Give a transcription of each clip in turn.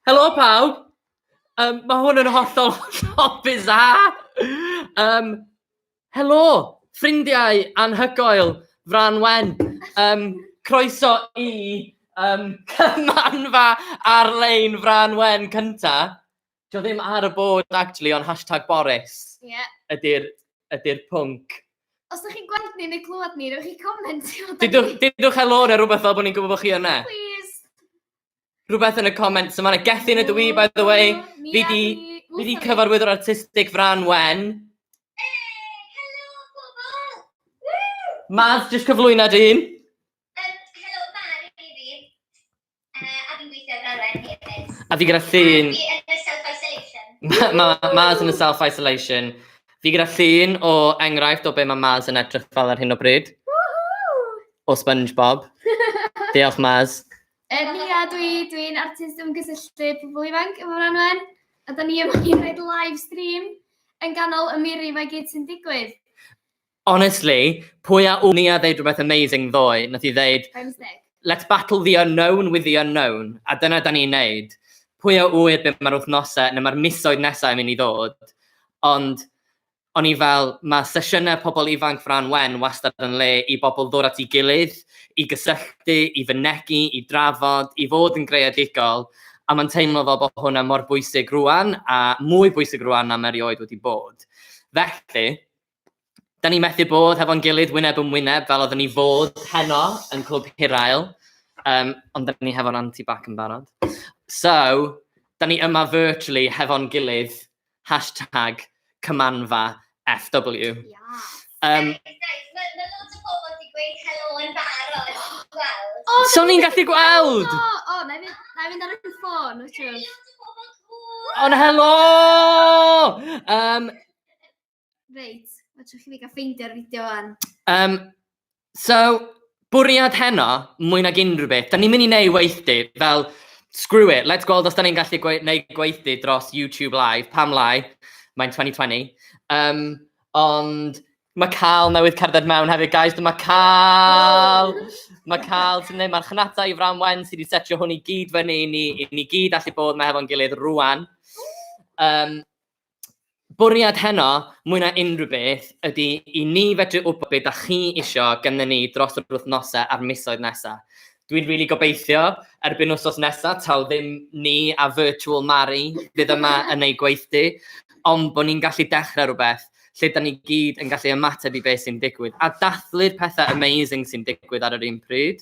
Helo pawb! Mae hwn yn hollol bizarre. Helo, ffrindiau anhygoel, Fran Wen. Croeso i Cymanfa Arlein Fran Wen cynta. Dio ddim ar y bod, actually, ond #Boris. Ydy'r pwnc. Os ydych chi'n gweld ni neu clywed ni, rwy'ch chi comentio. Dydwch helo neu rhywbeth fel bod ni'n gwybod bod chi yna. Please. Rhywbeth yn y comments. Yma yna Gethin ydw i, by the way. Fi di cyfarwyddwr artistig Fran Wen. Helo, bobl! Maz, jyst cyflwyno dyn. Helo, Mari i fi. A fi'n gweithio Fran Wen hefyd. A fi gyda llun. Fi yn y self-isolation. Maz yn y self-isolation. Fi gyda llun o enghraifft o be mae Maz yn edrych fel ar hyn o bryd. O SpongeBob. Diolch, Maz. Dwi'n artist ymgysylltu pobl ifanc efo Fran Wen. A da ni yma i wneud live stream yn ganol y miri mae gyd sy'n digwydd. Honestly, pwy a ni a ddeud rhywbeth amazing ddoe, nath i ddeud, let's battle the unknown with the unknown. A dyna da ni'n neud. Pwy a wyr beth mae'r wythnosau, neu mae'r misoedd nesaf yn mynd i ddod. Ond, o'n i fel, mae sesiynau pobl ifanc Fran Wen wastad yn le i bobl ddod at ei gilydd, i gysylltu, i fynegu, i drafod, i fod yn greadigol. A mae'n teimlo fel bod hwnna mor bwysig rwan, a mwy bwysig rwan am erioed wedi bod. Felly, da ni methu bod hefo'n gilydd wyneb yn wyneb fel oedden ni fod heno yn Clwb Hirael, ond da ni hefo'n anti-bac yn barod. So, da ni yma virtually hefo'n gilydd, #Cymanfa FW. Mae loads o pobl wedi gweud helo yn barod. So ni'n gallu gweld! Na i fynd ar y ffôn, wyt ti? Ond helo! Reit, wyt chi gael ffeindio'r fideo fan. So, bwriad heno, mwy nag unrhyw beth, da ni'n mynd i neud weithdy, fel, screw it, let's gweld os da ni'n gallu neud gweithdy dros YouTube Live, pam lai, mae'n 2020. Ond mae Cal newydd cerdded mewn hefyd, guys, dyma Cal! Mae Cal sy'n neud marchnata i Fran Wen sydd wedi setio hwn i gyd fyny i ni gyd allu bod mae hefo'n gilydd rwan. Bwriad heno, mwy na unrhyw beth, ydy i ni fedru wybod beth da chi isio gynnu ni dros yr wythnosau a'r misoedd nesaf. Dwi'n rili gobeithio erbyn wsos nesaf, taw ddim ni a Virtual Mari fydd yma yn ei gweithdy, ond bod ni'n gallu dechrau rhywbeth lle da ni gyd yn gallu ymateb i beth sy'n digwydd, a dathlu'r pethau amazing sy'n digwydd ar yr un pryd.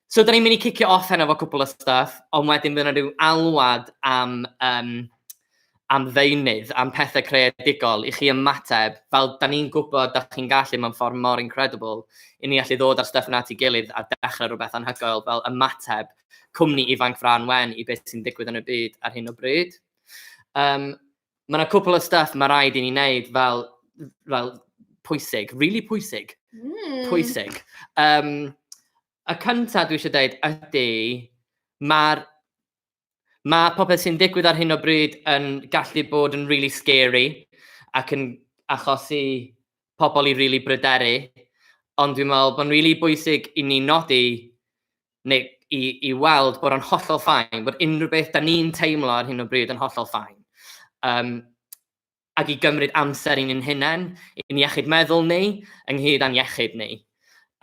So, da ni'n mynd i cicio off heno fo cwbl o stuff, ond wedyn bydd yna rhyw alwad am ddeunydd, am pethau creadigol, i chi ymateb, fel da ni'n gwybod da chi'n gallu mewn ffordd mor incredible, i ni allu ddod ar stuff yna at ei gilydd a dechrau rhywbeth anhygoel fel ymateb cwmni ifanc Fran Wen i beth sy'n digwydd yn y byd ar hyn o bryd. Mae yna cwpl o stuff mae rhaid i ni wneud fel pwysig, really pwysig. Pwysig. Y cyntaf dwi eisiau dweud ydy, mae popeth sy'n digwydd ar hyn o bryd yn gallu bod yn really scary ac yn achosi pobl i really bryderu, ond dwi'n meddwl bod yn really bwysig i ni nodi neu i weld bod yn hollol ffain, bod unrhyw beth da ni'n teimlo ar hyn o bryd yn hollol ffain. Ac i gymryd amser i'n hunain, i'n iechyd meddwl ni, ynghyd â'n iechyd ni.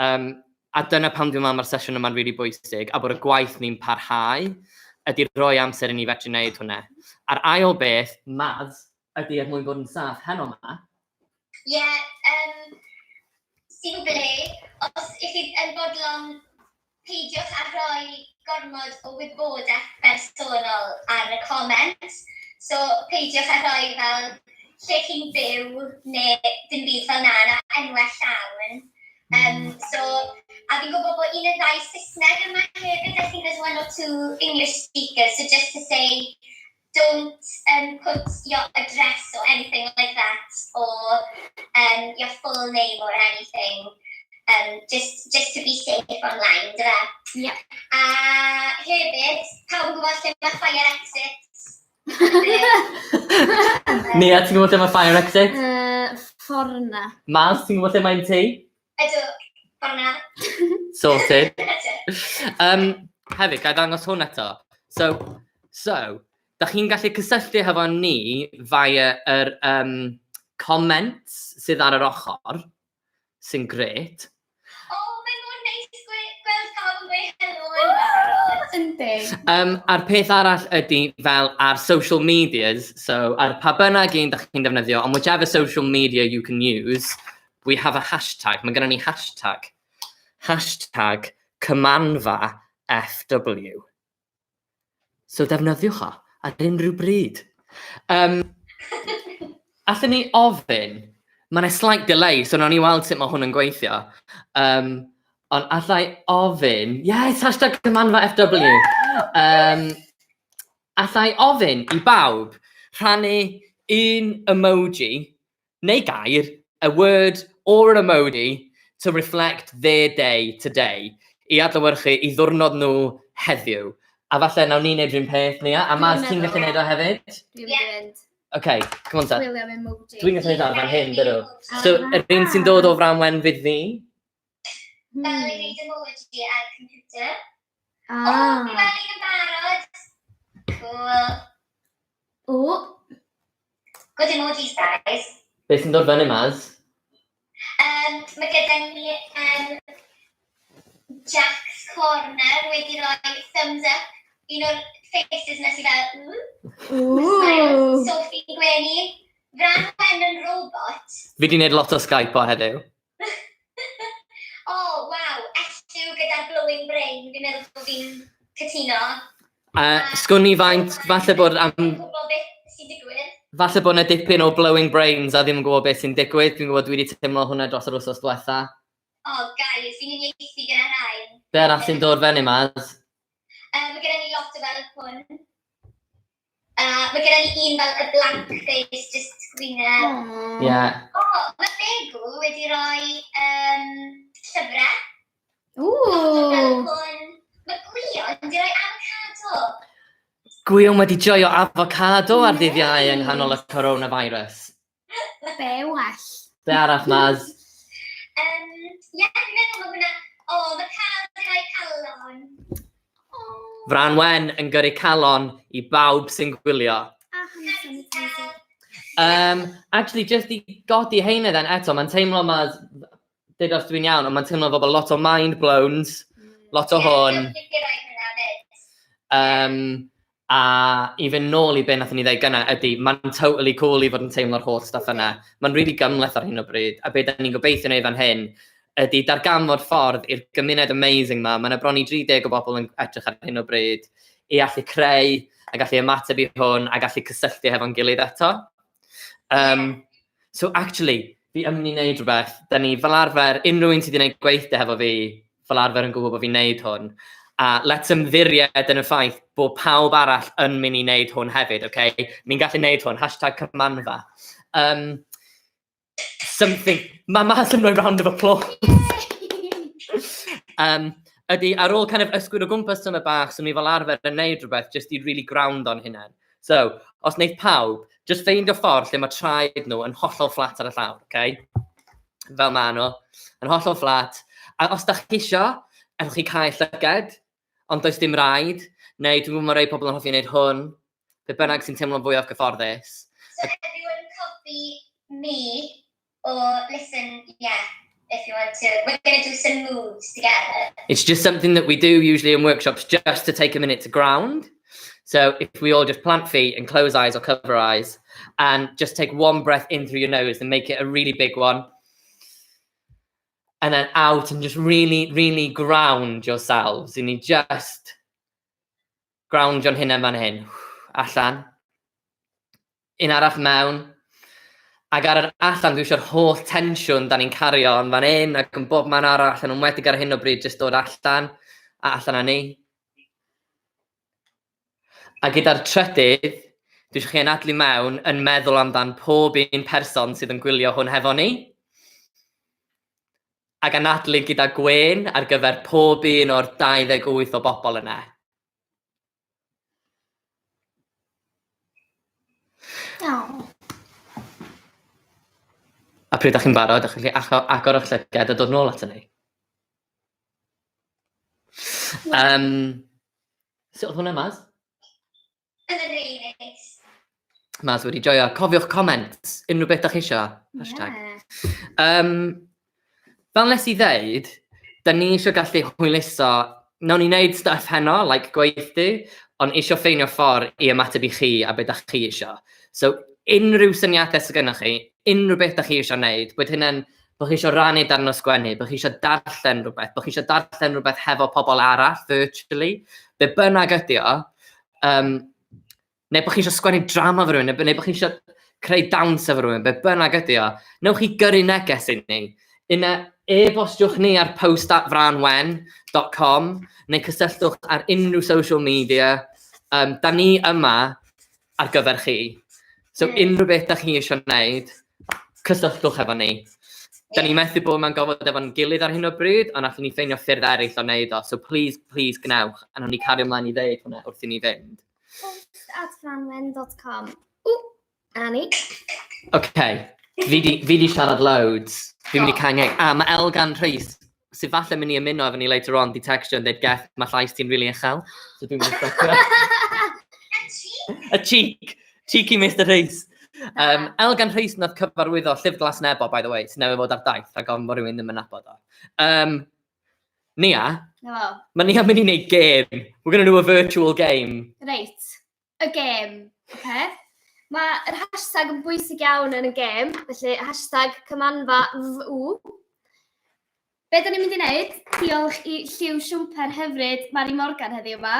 A dyna pam dwi'n meddwl mae'r sesiwn yma'n really bwysig, a bod y gwaith ni'n parhau, ydy'r rhoi amser i ni fedru wneud hwnna. A'r ail beth, Maz, ydy mwyn bod yn saff heno yma. Ie, simply, os ych chi yn bodlon, peidiwch a rhoi gormod o wybodaeth bersonol ar y comments. So, peidiwch a rhoi fel lle chi'n byw neu dim byd fel na enwau llawn. A fi'n gwybod bod un o ddau Saesneg yma hefyd. I think there's one or two English speakers. So just to say, don't put your address or anything like that, or your full name or anything. Just to be safe online, dyna. Yeah. A hefyd, pawb yn gwybod lle mae fire exit. Nia, ti'n gwybod lle mae fire exit? Fforna. Maz, ti'n gwybod lle mae'n ti? Ydw, fforna. Sorted. Ydw. Hefyd, gael dangos hwn eto. So, da chi'n gallu cysylltu hefo ni via yr comments sydd ar yr ochr, sy'n gret. O, mae'n mor neis gweld pawb yn gweud helo yn barod. Yndi. A'r peth arall ydy fel ar social medias, so ar pa bynnag un da chi'n defnyddio, on whichever social media you can use, we have a hashtag. Mae gennym ni hashtag. Hashtag Cymanfa FW. So defnyddiwch o ar unrhyw bryd. Allwn ni ofyn, mae'n slight delay, so nawn ni weld sut mae hwn yn gweithio. Ond allai ofyn, yes, hashtag Cymanfa FW. Allai ofyn I bawb rhannu un emoji, neu gair, a word or an emoji to reflect their day today, I adlewyrchu I ddwrnod nhw heddiw. A falle nawn ni'n neud rhywun peth ni, a Maz, ti'n gallu neud o hefyd? Dwi'n mynd. OK, come on, Seth. Gwylio emoji. Dwi'n gallu neud o fan hyn, dydw. So, yr un sy'n dod o framwen fydd fi? Fel I read emoji ar computer. O, Ah. fi fel un yn barod. Cool. O. Good emojis, guys. Be sy'n dod fyny, Maz? Mae gyda ni Jack's Corner wedi rhoi thumbs up. Un o'r faces nes I fel, Ooh. Sophie Gwenny. Fran Wen yn robot. Fi di wneud lot o Skype o heddiw. Oh, waw. Elliw gyda'r glowing brain. Fi'n meddwl bod fi'n cytuno. Sgwn ni faint, falle bod Fi'n gwybod beth sy'n digwydd. falle bod yna dipyn o blowing brains a ddim yn gwybod beth sy'n digwydd. Dwi'n gwybod dwi wedi teimlo hwnna dros yr wsos diwetha. Oh, guys, fi'n unieithu gyda rhain. Be arall sy'n dod fyny, Maz? Mae gyda ni lot o fel hwn. Mae gyda ni un fel y blank face, just gwyneb. Ie. Mae Begw wedi rhoi llyfrau. Ooh. Mae Gwion wedi rhoi avocado. Gwion wedi joio avocado ar ddydd Iau yng nghanol y coronavirus. Be well. Be arall, Maz? Ie, fi'n meddwl mae hwnna... O, mae Cal wedi rhoi calon. Fran Wen yn gyrru calon I bawb sy'n gwylio. A hand sanitizer. Actually, just I godi heina then eto, mae'n teimlo Maz, dyd os dwi'n iawn, ond mae'n teimlo fel lot o mind blowns, lot o hwn. A I fynd nôl I be nath ni ddweud gyna ydy, mae'n totally cool I fod yn teimlo'r holl stuff yna. Mae'n really gymleth ar hyn o bryd, a be da ni'n gobeithio neu fan hyn, ydy darganfod ffordd i'r gymuned amazing ma. Mae'n bron I 30 o bobl yn edrych ar hyn o bryd I allu creu, a gallu ymateb I hwn, a gallu cysylltu hefo'n gilydd eto. So actually, fi yn mynd I wneud rhywbeth, da ni fel arfer, unrhyw un sydd wedi gwneud gweithio hefo fi, fel arfer yn gwybod bod fi'n wneud hwn. A let's ymddiried yn y ffaith bod pawb arall yn mynd I wneud hwn hefyd, okay? Ni'n gallu wneud hwn, hashtag Cymanfa. Something, mae Maz yn rhoi round of applause. Ydy, ar ôl kind of ysgwyd o gwmpas yma bach, so ni fel arfer yn wneud rhywbeth, just I really ground on hynny. So, os wneud pawb, just ffeindio ffordd lle mae traed nhw yn hollol fflat ar y llawr, okay? Fel ma nhw, yn hollol fflat. A os da chi isio, ewch chi cael llyged, ond does dim rhaid, neu dwi'n gwybod mae rei pobl yn hoffi wneud hwn, be bynnag sy'n teimlo'n fwyaf gyfforddus. So everyone copy me, or listen, yeah, if you want to. We're going to do some moves together. It's just something that we do usually in workshops just to take a minute to ground. So if we all just plant feet and close eyes or cover eyes and just take one breath in through your nose and make it a really big one. And then out and just really, really ground yourselves. And you just ground yon hynna fan hyn. Allan. Un arall mewn. Ac ar yr allan, dwi eisiau'r holl tensiwn da ni'n cario yn fan hyn ac yn bob man arall yn ymwedig ar hyn o bryd jyst dod allan a allan â ni. A gyda'r trydydd, dwi eisiau chi anadlu mewn yn meddwl amdan pob un person sydd yn gwylio hwn hefo ni. Ac anadlu gyda Gwen ar gyfer pob un o'r 28 o bobl yna. Oh. A pryd ydych chi'n barod, ydych chi'n agor o'ch llyged a dod nôl ato ni. Sut oedd hwnna, Maz? Yn y rili neis. Maz wedi joio. Cofiwch comments, unrhyw beth ydych chi eisiau. Hashtag. Fel nes i ddeud, da ni eisiau gallu hwyluso, nawn ni wneud stuff heno, like gweithdi, ond eisiau ffeinio ffordd i ymateb i chi a beth ydych chi eisiau. So, unrhyw syniadau sydd gennych chi, unrhyw beth ydych chi eisiau wneud, bod hynny'n bod chi eisiau rannu darn o sgwennu, bod chi eisiau darllen rhywbeth, bod chi eisiau darllen rhywbeth hefo pobl arall, virtually, be bynnag ydi o, neu bod chi eisiau sgwennu drama fy rhywun, neu bod chi eisiau creu dawns efo rhywun, be bynnag ydi o, newch chi gyrru neges i ni. Yna e-bostiwch ni ar post@franwen.com neu cysylltwch ar unrhyw social media. Da ni yma ar gyfer chi. So unrhyw beth da chi eisiau gwneud, cysylltwch efo ni. Da ni methu bod mewn gofod efo'n gilydd ar hyn o bryd, ond allwn ni ffeindio ffyrdd eraill o wneud o. So please, please gnewch. A nhw'n ni cario ymlaen i ddeud hwnna wrth i ni fynd. post@franwen.com. Annie. OK. Fi di siarad loads. Fi'n mynd i cangeg. A mae Elgan Rhys, sydd falle mynd i ymuno efo ni later on, di textio yn dweud geth, mae llais ti'n rili uchel. So dwi'n mynd i stopio. A cheek. Cheeky Mr Rhys. Elgan Rhys nath cyfarwyddo Llyfr Glas Nebo, by the way, sy'n newydd fod ar daith, rhag ofn bod rhywun ddim yn nabod o. Nia, mae Nia mynd i wneud game. We're going to do a virtual game. Reit, y game, okay? Mae'r hashtag yn bwysig iawn yn y gêm, felly hashtag Cymanfa FW. Be da ni'n mynd i wneud? Diolch i Lliw Siwmper hyfryd Mari Morgan heddiw yma.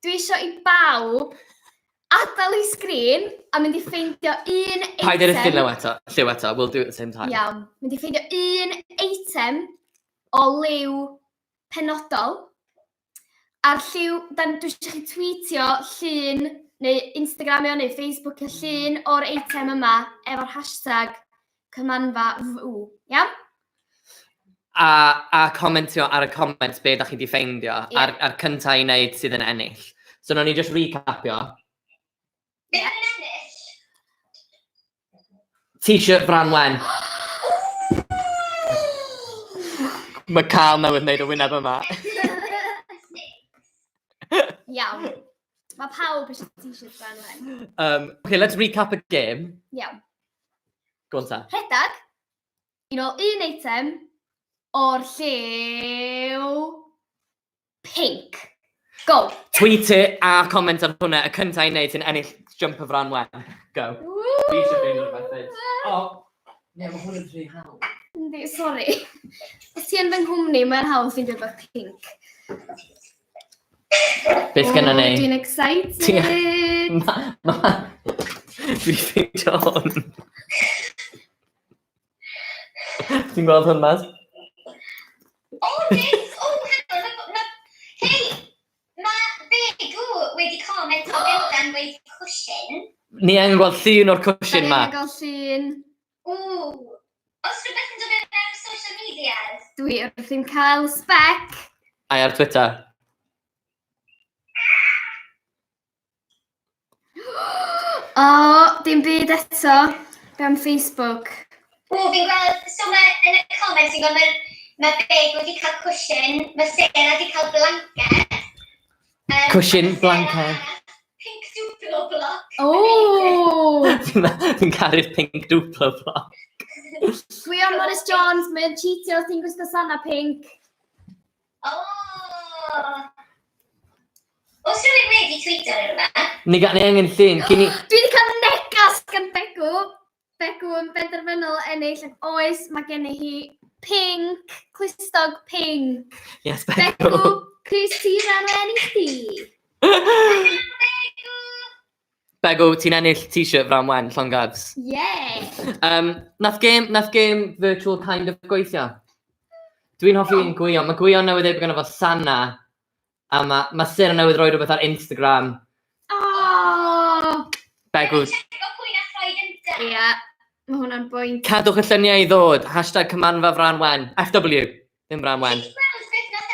Dwi eisiau i bawb adael i sgrin a mynd i ffeindio un eitem... Paid i'r lliw eto, we'll do it at the same time. Iawn, mynd i ffeindio un eitem o liw penodol. A'r lliw, dwi eisiau chi tweetio llun neu Instagramio neu Facebook y llun o'r eitem yma efo'r hashtag Cymanfa FW. Iawn? A comentio ar y comments be da chi di ffeindio, a'r cyntaf i wneud sydd yn ennill. So, nawn ni just recapio. Be yn ennill? T-shirt Franwen. Mae Carl newydd wneud y wyneb yma. Iawn. Mae pawb eisiau t-shirt Franwen. OK, let's recap y game. Iawn. Go on ta. Rhedag, un eitem o'r lliw pink. Go! Tweet it a comment ar hwnna, y cyntaf i wneud sy'n ennill jumper Franwen. Go. Fi eisiau ffeindio rhywbeth fyd. O, ie, mae hwn yn rhy hawdd. Yndi, sori. Os ti yn fy nghwmni, mae'n hawdd ffeindio rhywbeth pink. Beth gynna ni? Dwi'n excited. Fi ffeindio hwn. Ti'n gweld hwn, Maz? Neis! Hei! Mae Begw wedi comment o Elgan wedi cwsyn. Ni angen gweld llun o'r cwsyn ma. Da ni'n gael llun. Os rhywbeth yn dod mewn social media? Dwi wrthi'n cael spec. Ai ar Twitter. Dim byd eto. Gan Facebook. Fi'n gweld, so yn y comments, fi'n gweld mae Beg wedi cael cwsyn, mae Sarah wedi cael blanket. Cwsyn, blanket. Pink Duplo block. Fi'n caru'r pink duplo block. Dwi am Boris Jones, mae'n cheatio os ti'n gwisgo sana pink. Os rhywun wedi tweetio ar yma? Ni angen llun. Dwi wedi cael negas gan Begw. Begw yn benderfynol ennill. Oes, mae gen i hi pink, clustog pink. Yes, Begw, Chris Tiran o ennill ti. Begw, ti'n ennill t-shirt Franwen, llongabs. Yeah. Nath game virtual kind of gweithio. Dwi'n hoffi yn gwylio. Mae gwylio newydd ei bod gynnu fo Sana. A mae Sarah newydd roi rhywbeth ar Instagram. Begw. Ia, mae hwnna'n bwynt. Cadwch y lluniau i ddod. Hashtag Cymanfa Franwen. FW. Ddim Franwen. Ti'n gweld beth nath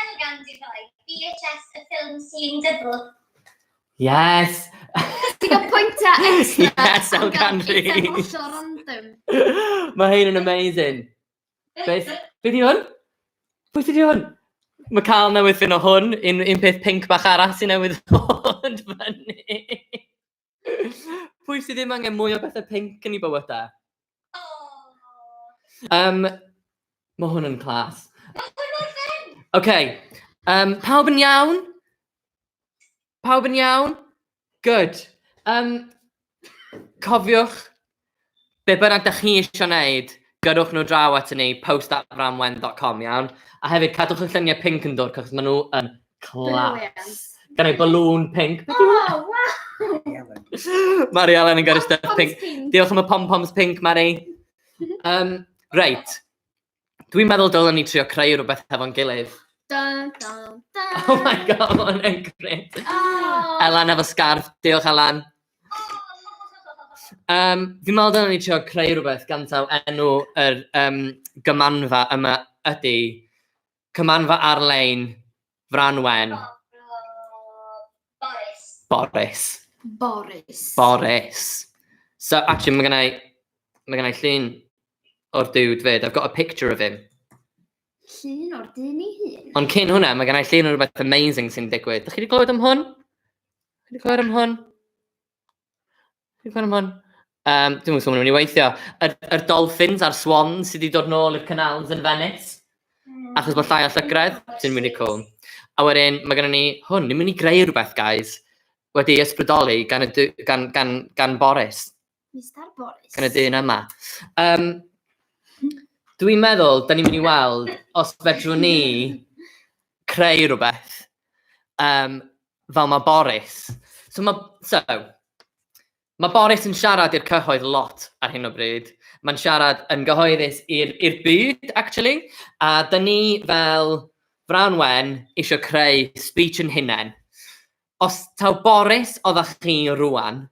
Elgan di roi? VHS y ffilm Seeing Double. Yes. Ti'n cael pwyntiau extra. Yes, I'll can It's read. hollol random. Mae hyn yn amazing. Be di hwn? Pwy sydd di hwn? Mae cael newydd fynd o hwn, un peth pink bach arall sy'n newydd hwn fyny. Pwy sydd ddim angen mwy o bethau pink yn ei bywydau? Mae hwn yn clas. OK. Pawb yn iawn? Pawb yn iawn? Good. Cofiwch, be bynnag da chi eisiau wneud, gyrwch nhw draw at ni, post@framwen.com, iawn? A hefyd, cadwch y lluniau pink yn dod, cos maen nhw yn clas. Gan ei balloon pink. Oh, wow! Mari Arlein yn gyrru stuff pink. Diolch am y pom-poms pink, Mari. Reit. Dwi'n meddwl dylen ni trio creu rhywbeth hefo'n gilydd. Dun, dun, dun. Oh my god, mae'n yn gret. Elan efo scarf. Diolch, Elan. Fi'n meddwl dylen ni trio creu rhywbeth gan taw enw yr gymanfa yma ydy Cymanfa Arlein, Franwen. Boris. So, actually, mae gennau llun o'r dude fyd. I've got a picture of him. Llun o'r dyn i hun. Ond cyn hwnna, mae gennau llun o rhywbeth amazing sy'n digwydd. Dych chi wedi clywed am hwn? Dwi'n mwyn sôn nhw'n ei weithio. Yr dolphins a'r swans sydd wedi dod nôl i'r canals yn Venice. Achos bod llai o llygredd, sy'n really cool. A wedyn, mae gennym ni hwn, ni'n mynd i greu rhywbeth, guys, wedi ysbrydoli gan Boris. Mr Boris. Gan y dyn yma. Dwi'n meddwl, da ni'n mynd i weld os fedrwn ni creu rhywbeth fel mae Boris. So mae Boris yn siarad i'r cyhoedd lot ar hyn o bryd. Mae'n siarad yn gyhoeddus i'r byd, actually. A da ni fel Franwen eisiau creu speech yn hunain. Os taw Boris oeddech chi rwan,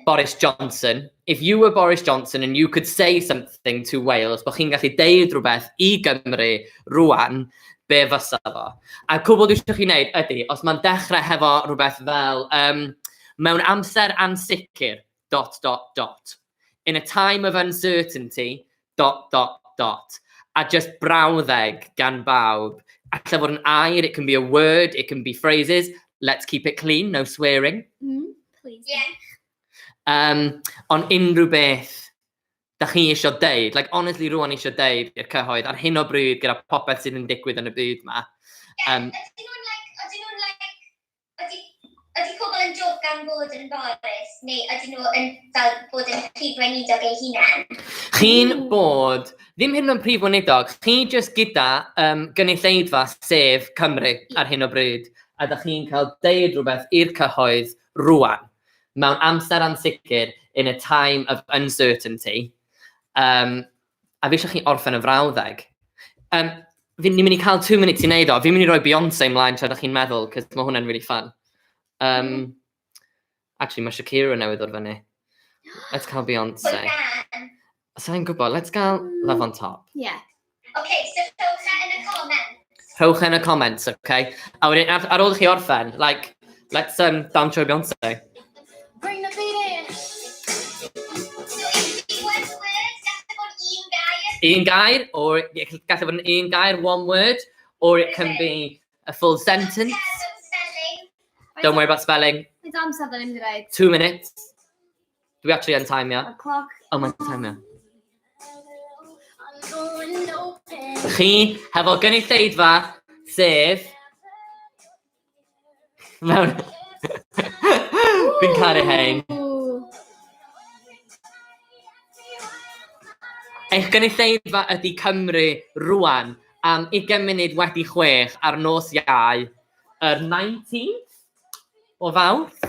Boris Johnson, if you were Boris Johnson and you could say something to Wales, bod chi'n gallu deud rhywbeth i Gymru rwan, be fysa fo? A cwbl dwi eisiau chi wneud ydy, os mae'n dechrau hefo rhywbeth fel, mewn amser ansicr, ... In a time of uncertainty, ... A just brawddeg gan bawb. Alla fod yn air, it can be a word, it can be phrases. Let's keep it clean, no swearing. Please. Yeah. Ond unrhyw beth da chi eisiau deud, like honestly rwan eisiau deud i'r cyhoedd ar hyn o bryd gyda popeth sydd yn digwydd yn y byd yma. Ydy pobl yn joc gan bod yn Boris, neu ydyn nhw yn fel bod yn prif weinidog ei hunain? Chi'n bod, ddim hyn yn prif weinidog, chi jyst gyda gynulleidfa sef Cymru ar hyn o bryd, a da chi'n cael deud rhywbeth i'r cyhoedd rwan, mewn amser ansicr in a time of uncertainty. A fi eisiau chi orffen y frawddeg. Fi'n mynd i cael 2 minutes i wneud o, fi'n mynd i roi Beyoncé ymlaen tra da chi'n meddwl, cos mae hwnna'n really fun. Actually, mae Shakira newydd o'r fyny. Let's cael Beyoncé. Sa'n gwybod, let's gael Love on Top. Yeah. OK, so rhowch yn y comments. Rhowch yn y comments, OK? A wedyn, ar ôl chi orffen, like, let's dance Beyoncé. Bring the beat in. So, if one word, gallai bod un gair? Un gair, or gallai fod yn un gair, one word, or it can be a full sentence. Don't worry about spelling. It's amser da ni'n mynd i reid. 2 minutes. Dwi actually yn timio. A clock. Oh, mae'n timio. Chi, hefo gynulleidfa, sef... Mewn... Fi'n caru hein. Eich gynulleidfa ydy Cymru rwan am 20 munud wedi 6 ar nos Iau, yr 19th o Fawrth.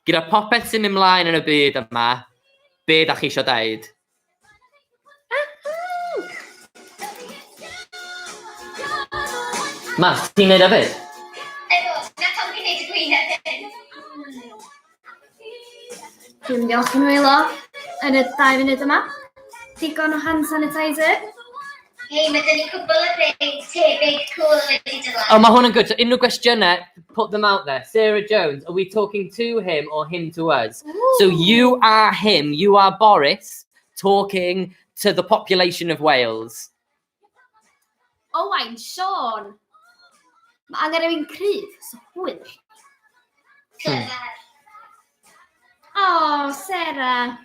Gyda popeth sy'n ymlaen yn y byd yma, be da chi eisiau deud? Mas, ti'n neud hefyd? Edo, na pam fi'n neud y gwyneb hyn. Dwi'n diolch yn wylo yn y 2 munud yma. Digon o hand sanitizer. Hei, mae dyn ni cwbl o greu tebyg cool wedi dod Oh, mae hwn yn good. So, unrhyw gwestiynau, put them out there. Sarah Jones, are we talking to him or him to us? So you are him, you are Boris, talking to the population of Wales. Owain, Sean. Mae angen rhywun cryf, so hwyl. Clyfar. Oh, Sarah.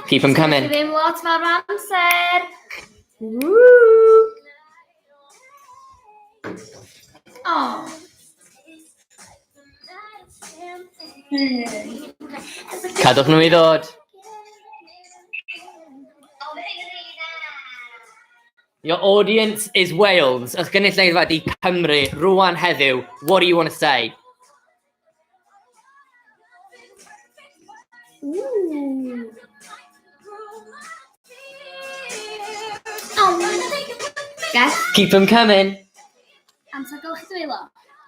Keep them coming. Ddim lot fawr amser. Woo! Oh. Cadwch nhw I ddod. O, mae hyn yn rili dda. Your audience is Wales. Os gynulleidfa di Cymru, rwan heddiw, what do you want to say? Ooh. Oh. Guys, Keep them coming. amser gylch dwylo.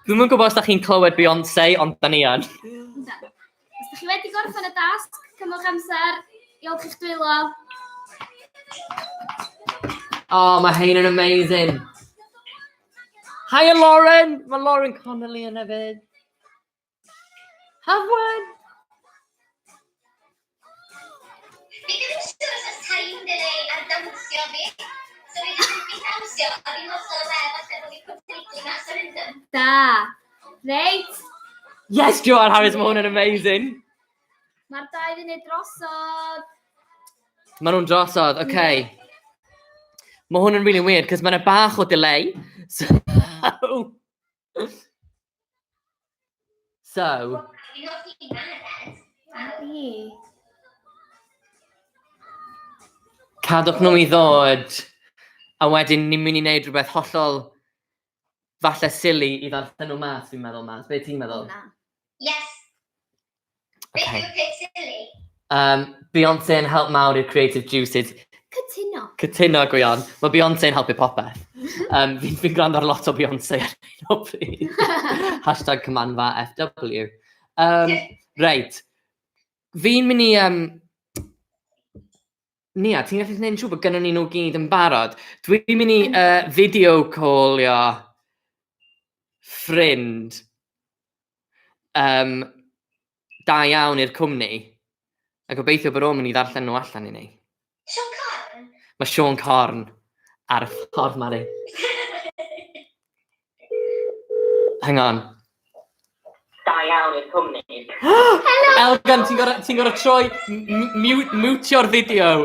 Dwi'm yn gwybod os da chi'n clywed Beyoncé, ond da ni yn. Yndan. Os da chi wedi gorffen y dasg, cymwch amser, iolch i'ch dwylo. Oh, mae hein yn amazing. Hiya, Lauren. Mae Lauren Connolly yn hefyd. Hafwen. Fi ddim yn siŵr os oes time delay ar dawnsio fi. So fi ddim yn dawnsio, a fi'n hollol aware falle bod fi'n completely mas o'r rhythm. Da. Reit. Yes, Joanne Harris, mae hwn yn amazing. Mae'r dau funud drosod. Mae nhw'n drosodd, oce. Okay. Mae hwn yn really weird, cos mae'n bach o delay. So... Fi'n hoffi maned. Ni. Cadwch nhw I ddod, a wedyn ni'n mynd I wneud rhywbeth hollol falle silly I ddarllen nhw mas, fi'n meddwl mas. Be ti'n meddwl? Na. Yes. Beth Okay. yw'r peth silly? Beyoncé yn help mawr i'r creative juices. Cytuno. Cytuno gwion. Mae Beyoncé yn helpu popeth. Fi'n gwrando ar lot o Beyoncé ar hyn o bryd. Hashtag Cymanfa FW. Reit. Fi'n mynd I... Nia, ti'n gallu gwneud yn siŵr bod gynnon ni nhw gyd yn barod. Dwi'n mynd I video callio ffrind da iawn i'r cwmni. A gobeithio bod o'n mynd I ddarllen nhw allan I ni. Sean Corn? Mae Sean Corn ar y ffordd Mari. Hang on. Da iawn i'r cwmni. Helo! Elgan, ti'n gorau troi mutio'r fideo.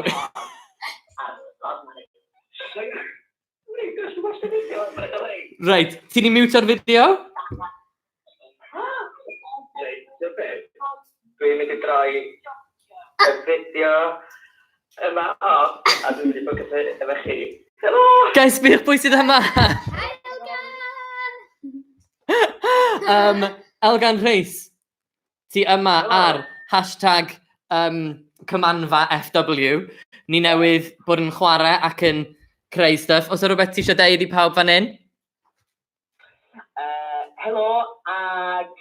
Reit, ti'n I mutio'r fideo? Dwi'n mynd I droi y fideo yma off, a dwi'n mynd I ffocysu efo chi. Helo! Guys, beth pwy sydd yma? Hi, Elgan! Elgan Rhys, ti yma ar hashtag Cymanfa FW. Ni newydd bod yn chwarae ac yn creu stuff. Os yw rhywbeth ti eisiau deud I pawb fan hyn? Helo, ag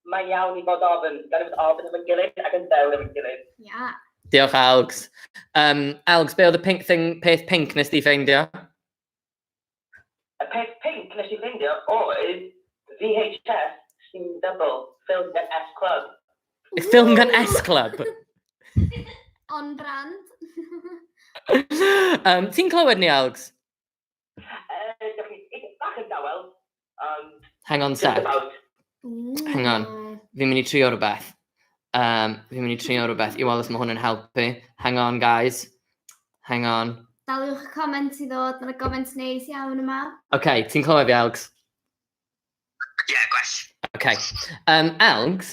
mae'n iawn I fod ofyn. Gan i fod ofyn efo'n gilydd ac yn dewl efo'n gilydd. Ia. Diolch, Elgs. Elgs, be oedd y peth pink nes ti ffeindio? Y peth pink nes I ffeindio oedd VHS sy'n double, filmed at S Club. Ffilm gan S-Club. On brand. Ti'n clywed ni, Elgs? Dych chi bach yn dawel. Hang on Just sec. about. Hang on. Fi'n mynd I trio rhywbeth. Fi'n mynd I trio rhywbeth. I weld os mae hwn yn helpu. Hang on, guys. Hang on. Daliwch y comment I ddod. Mae'n comment neis iawn yma. OK, ti'n clywed fi, Elgs? Gwell. OK. Elgs?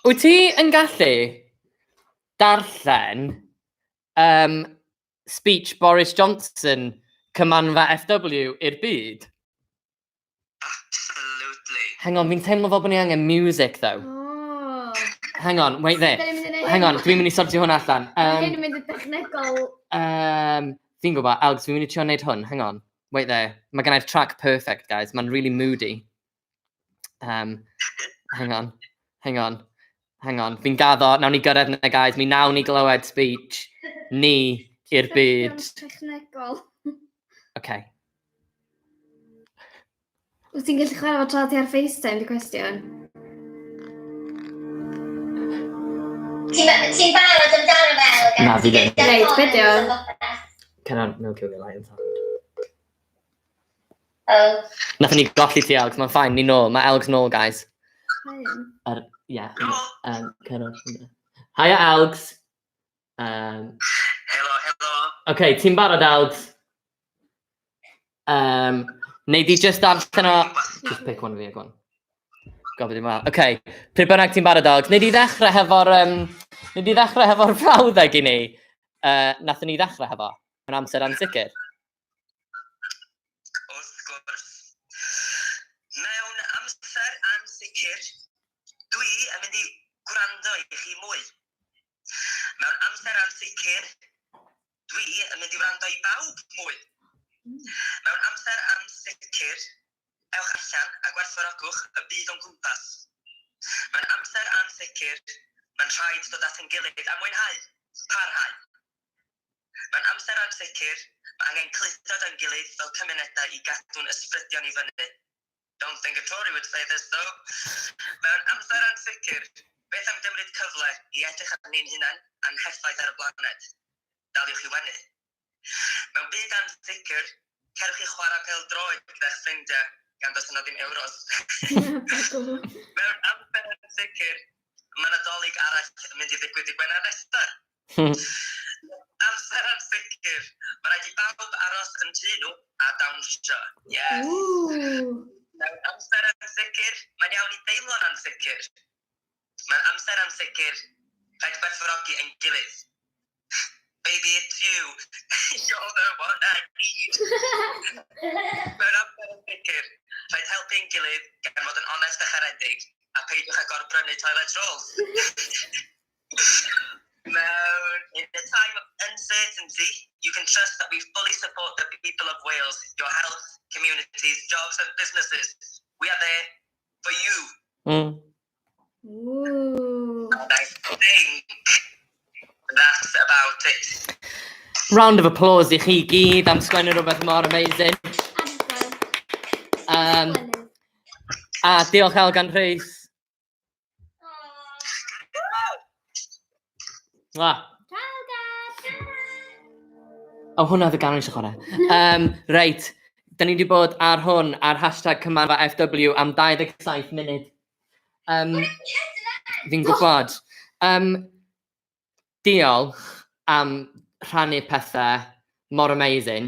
Wyt ti yn gallu darllen speech Boris Johnson Cymanfa FW i'r byd? Absolutely. Hang on, fi'n teimlo fel bod ni angen music, though. Oh. Hang on, wait there. Da ni'n mynd i neud Hang on, hyn. dwi'n mynd I sortio hwn allan. Hyn yn mynd i dechnegol. Fi'n gwybod, Elgs, fi'n mynd I trio wneud hwn. Hang on, wait there. Mae gennau'r track perfect, guys. Mae'n really moody. Hang on. Hang on, fi'n gaddo, nawn ni gyrraedd yna, guys. Mi nawn ni glywed speech. Ni i'r byd. Technegol. Okay. Wyt ti'n gallu chwarae fo tra ti ar FaceTime, di cwestiwn? Ti'n barod amdano fel? Na, fi ddim. Reit, be 'di o? Can I no kill the lion sound? Oh. Nath ni golli ti, Elgs. Mae'n ffain, ni nôl. Mae Elgs nôl, guys. Yeah. Hiya, Elgs. Hello. Okay, ti'n barod, Elgs? Neu di just darllen o... Just pick one of you, go on. Gofyd i'n wel. Okay, pryd bynnag ti'n barod, Elgs. Neu di ddechrau hefo'r frawddeg i ni. Nath ni ddechrau hefo. Yn amser ansicr. Wrth gwrs. Mewn amser ansicr, dwi yn mynd i gwrando i chi mwy. Mewn amser ansicr, dwi yn mynd i wrando i bawb mwy. Mewn amser ansicr, ewch allan a gwerthfawrogwch y byd o'n gwmpas. Mewn amser ansicr, mae'n rhaid dod at yn gilydd a mwynhau, parhau. Mewn amser ansicr, mae angen clustod yn gilydd fel cymunedau i gadw'n ysbrydion i fyny. Don't think a Tory would say this though. Mewn amser ansicr, beth am gymryd cyfle i edrych ar ni'n hunain a'n heffaith ar y blaned. Daliwch i wenu. Mewn byd ansicr, cerwch i chwarae pêl-droed gyda'ch ffrindiau gan dos yno ddim euros. Mewn amser ansicr, mae Nadolig arall yn mynd i ddigwydd i Gwener nesaf. Amser ansicr, mae rhaid i bawb aros yn tŷ nhw a dawnsio. Yes. Mewn amser ansicr, mae'n iawn i deimlo'n ansicr. Mewn amser ansicr, rhaid gwerthfawrogi ein gilydd. Baby, it's you. You're the one I need. Mewn amser ansicr, rhaid helpu ein gilydd gan fod yn onest a charedig a peidiwch â gorbrynu toilet rolls. In a time of uncertainty, you can trust that we fully support the people of Wales, your health, communities, jobs and businesses. We are there for you. And I think that's about it. Round of applause i chi gyd am sgwennu rhywbeth mor amazing. A diolch Elgan Rhys. O, hwnna oedd y ganol eisiau chwarae. Reit, da ni wedi bod ar hwn, ar hashtag Cymanfa FW am 27 munud. Fi'n gwybod. Diolch am rhannu pethau mor amazing.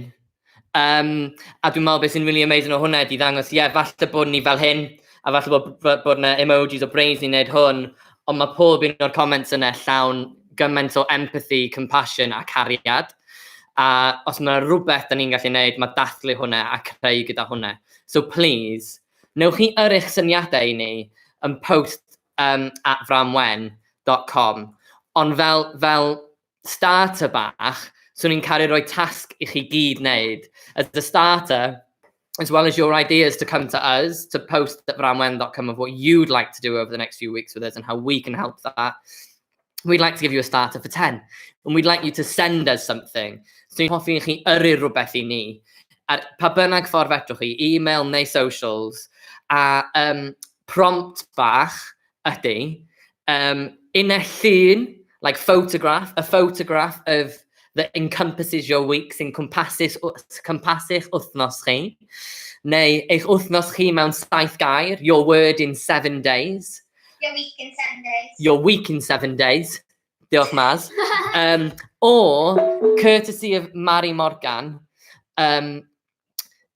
A dwi'n meddwl beth sy'n really amazing o hwnna ydi ddangos, falle bod ni fel hyn, a falle bod yna emojis o brains ni'n neud hwn, ond mae pob un o'r comments yna llawn gymaint o empathy, compassion a cariad. A os mae rhywbeth da ni'n gallu gwneud, mae dathlu hwnna a creu gyda hwnna. So please, newch chi yrrych syniadau i ni yn post at framwen.com. Ond fel starter bach, so ni'n cael rhoi task i chi gyd wneud. As a starter, as well as your ideas to come to us, to post at framwen.com of what you'd like to do over the next few weeks with us and how we can help that. We'd like to give you a starter for 10. And we'd like you to send us something. So ni'n hoffi chi yrru rhywbeth i ni. A pa bynnag ffordd fedrwch chi, email neu socials. A prompt bach ydy, in a llun, like photograph, a photograph of that encompasses your week, sy'n compassu'ch wythnos chi. Neu eich wythnos chi mewn 7 gair, your word in 7 days. Your week in 7 days. Your week in 7 days. Diolch, Maz. Or, courtesy of Mary Morgan, beth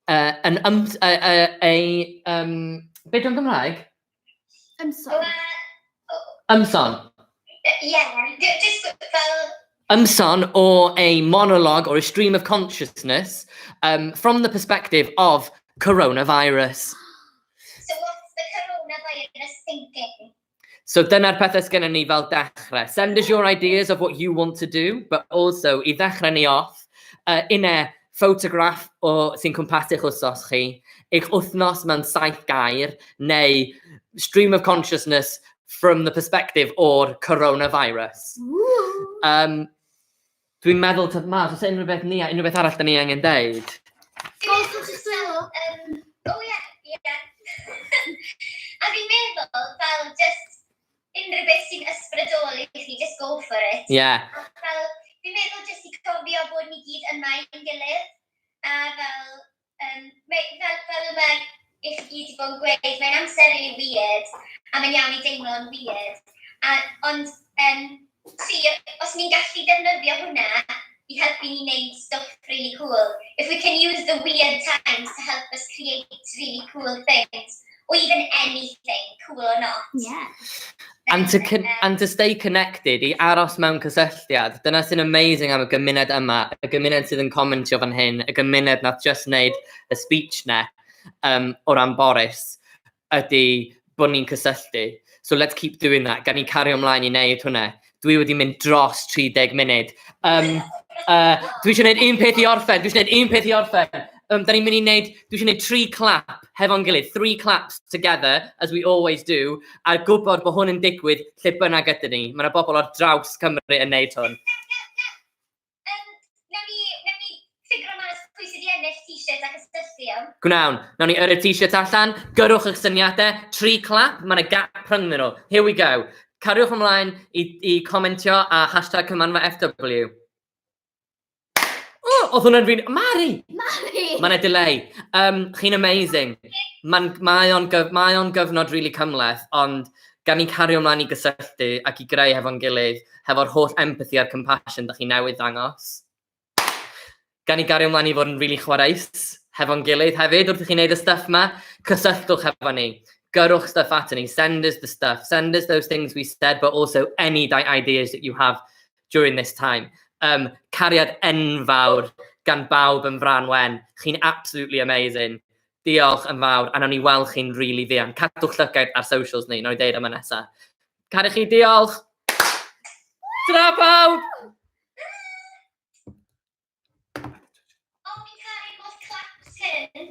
o'n Gymraeg? Ymson. Yeah, just fel... Ymson, or a monologue or a stream of consciousness from the perspective of coronavirus. So what's the coronavirus thinking? So dyna'r pethau sgynnon ni fel dechrau. Send us your ideas of what you want to do, but also i ddechrau ni off, in a photograph o sy'n cwmpasu'ch wythnos chi, eich wythnos mewn 7 gair, neu stream of consciousness from the perspective o'r coronavirus. Dwi'n meddwl, Mars, oes unrhyw beth arall da ni angen deud? O ie. A fi'n meddwl, fel, just unrhyw beth sy'n ysbrydoli chi, just go for it. Yeah. Fel, fi'n meddwl just i cofio bod ni gyd yma i'n gilydd. A fel, fel mae eich gyd i bod yn gweud, mae'n amser really weird, a mae'n iawn i deimlo'n weird. Ond, os ni'n gallu defnyddio hwnna i helpu ni wneud stuff really cool, if we can use the weird times to help us create really cool things, or even anything, cool or not. Yeah. And to stay connected, i aros mewn cysylltiad, dyna sy'n amazing am y gymuned yma, y gymuned sydd yn commentio fan hyn, y gymuned nath just wneud y speech ne o ran Boris, ydy bod ni'n cysylltu. So let's keep doing that. Gan ni cario ymlaen i wneud hwnna. Dwi wedi mynd dros 30 munud. Dwi eisiau gwneud un peth i orffen. Da ni'n mynd i wneud, dwi eisiau gwneud 3 clap hefo'n gilydd. 3 claps together, as we always do. A gwybod bod hwn yn digwydd lle bynnag ydyn ni. Mae yna bobl o'r draws Cymru yn wneud hwn. Nawn ni ffigro mas pwy sydd i ennill t-shirt ac ysdythiam. Gwnawn, nawn ni yrru t-shirt allan, gyrwch eich syniadau, 3 clap, mae yna gap rhyngddyn nhw. Here we go. Cariwch ymlaen i comentio a hashtag Cymanfa FW. Oedd hwnna'n rili... Mari! Mae yna delay. Chi'n amazing. Mae o'n gyfnod really cymleth, ond gan ni cario ymlaen i gysylltu ac i greu hefo'n gilydd, hefo'r holl empathy a'r compassion da chi newydd ddangos. Gan ni gario ymlaen i fod yn really chwaraeus hefo'n gilydd hefyd, wrth i chi wneud y stuff ma, cysylltwch hefo ni. Gyrwch stuff at ni, send us the stuff, send us those things we said, but also any ideas that you have during this time. Cariad enfawr gan bawb yn fran wen. Chi'n absolutely amazing. Diolch yn fawr, a nawn ni weld chi'n really ddian. Cadwch llygaid ar socials ni, nawn ni deud yma nesaf. Cariwch chi, diolch! Tra pawb! O, fi'n caru bod claps hyn.